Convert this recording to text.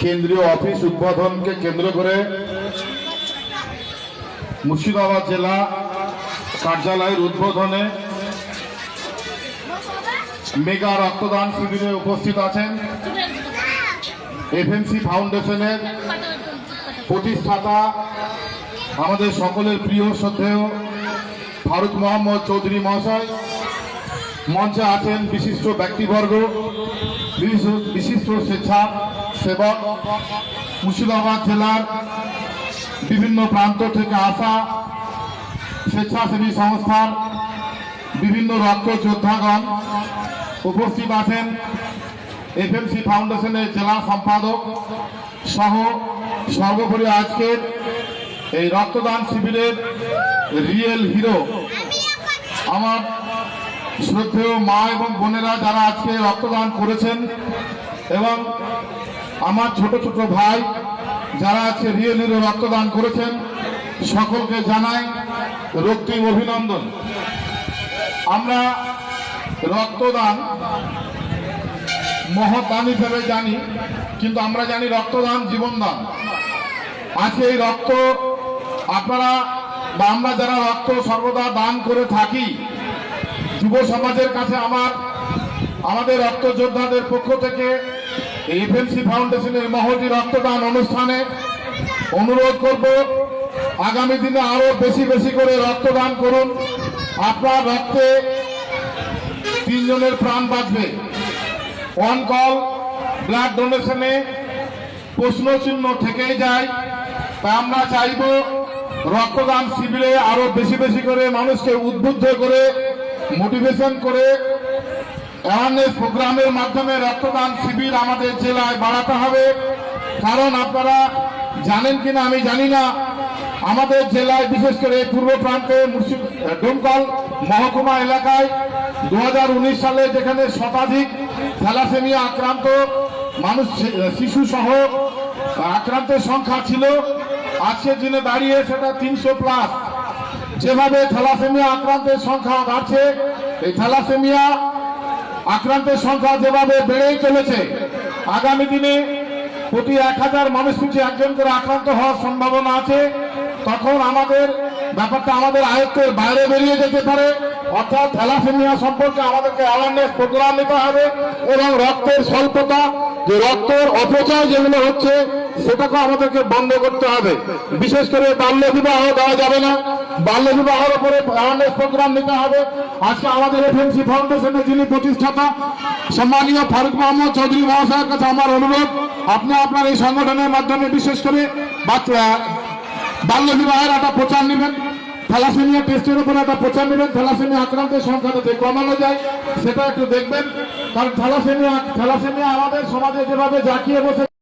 কেন্দ্রীয় অফিস উদ্বোধনকে কেন্দ্র করে মুর্শিদাবাদ জেলা কার্যালয়ের উদ্বোধনে মেগা রক্তদান শিবিরে উপস্থিত আছেন এফএমসি ফাউন্ডেশনের প্রতিষ্ঠাতা আমাদের সকলের প্রিয় শ্রদ্ধেয় ফারুক মোহাম্মদ চৌধুরী মহাশয়। মঞ্চে আছেন বিশিষ্ট ব্যক্তিবর্গ, বিশিষ্ট স্বেচ্ছাসেবক, মুর্শিদাবাদ জেলার বিভিন্ন প্রান্ত থেকে আসা স্বেচ্ছাসেবী সংস্থার বিভিন্ন রক্ত যোদ্ধাগণ উপস্থিত আছেন। এফএমসি ফাউন্ডেশনের জেলা সম্পাদক সহ সর্বোপরি আজকের এই রক্তদান শিবিরের রিয়েল হিরো আমার শ্রদ্ধেয় মা এবং বোনেরা যারা আজকে রক্তদান করেছেন এবং আমার ছোট ছোট ভাই যারা আজকে রিয়েল হিরো রক্তদান করেছেন, সকলকে জানাই রক্তিম অভিনন্দন। আমরা রক্তদান মহৎ দান হিসেবে জানি, কিন্তু আমরা জানি রক্তদান জীবনদান। আজকে এই রক্ত আপনারা বা আমরা যারা রক্ত সর্বদা দান করে থাকি, যুব সমাজের কাছে আমাদের রক্ত যোদ্ধাদের পক্ষ থেকে এফএমসি ফাউন্ডেশনের মহতি রক্তদান অনুষ্ঠানে অনুরোধ করব, আগামী দিনে আরো বেশি বেশি করে রক্তদান করুন। আপনার রক্তে 3 জনের প্রাণ বাঁচবে। অন কল ব্লাড ডোনেশনে প্রশ্নচিহ্ন থেকেই যায়, তাই আমরা চাইব রক্তদান শিবিরে আরো বেশি বেশি করে মানুষকে উদ্বুদ্ধ করে মোটিভেশন করে অ্যাওয়ারনেস প্রোগ্রামের মাধ্যমে রক্তদান শিবির আমাদের জেলায় বাড়াতে হবে। কারণ আপনারা জানেন কিনা আমি জানি না, আমাদের জেলায় বিশেষ করে পূর্ব প্রান্তে ডোমকল মহকুমা এলাকায় 2019 সালে যেখানে শতাধিক থ্যালাসেমিয়া আক্রান্ত মানুষ শিশু সহ আক্রান্তের সংখ্যা ছিল, আজকের দিনে দাঁড়িয়ে সেটা 300+। যেভাবে থ্যালাসেমিয়া আক্রান্তের সংখ্যা বাড়ছে, এই থ্যালাসেমিয়া আক্রান্তের সংখ্যা যেভাবে বেড়েই চলেছে, আগামী দিনে প্রতি 1000 মানুষ পিছু একজন করে আক্রান্ত হওয়ার সম্ভাবনা আছে। তখন আমাদের ব্যাপারটা আমাদের আয়ত্তের বাইরে বেরিয়ে যেতে পারে। অর্থাৎ থ্যালাসেমিয়া সম্পর্কে আমাদেরকে অ্যাওয়ারনেস প্রোগ্রাম নিতে হবে এবং রক্তের স্বল্পতা, যে রক্তের অপচয় যেগুলো হচ্ছে সেটাকে আমাদেরকে বন্ধ করতে হবে। বিশেষ করে বাল্য বিবাহ দেওয়া যাবে না, বাল্য বিবাহের উপরে অ্যাওয়ারনেস প্রোগ্রাম নিতে হবে। আজকে আমাদের এফএমসি ফাউন্ডেশনের যিনি প্রতিষ্ঠাতা সম্মানীয় ফারুক মোহাম্মদ চৌধুরী মহাশয়ের কাছে আমার অনুরোধ, আপনি আপনার এই সংগঠনের মাধ্যমে বিশেষ করে বাল্য বিবাহের একটা প্রচার নেবেন, থ্যালাসেমিয়া টেস্টের উপরে একটা প্রচার নেবেন, থ্যালাসেমিয়া আক্রান্তের সংখ্যা যাতে কমানো যায় সেটা একটু দেখবেন। কারণ থ্যালাসেমিয়া আমাদের সমাজে যেভাবে জাঁকিয়ে বসে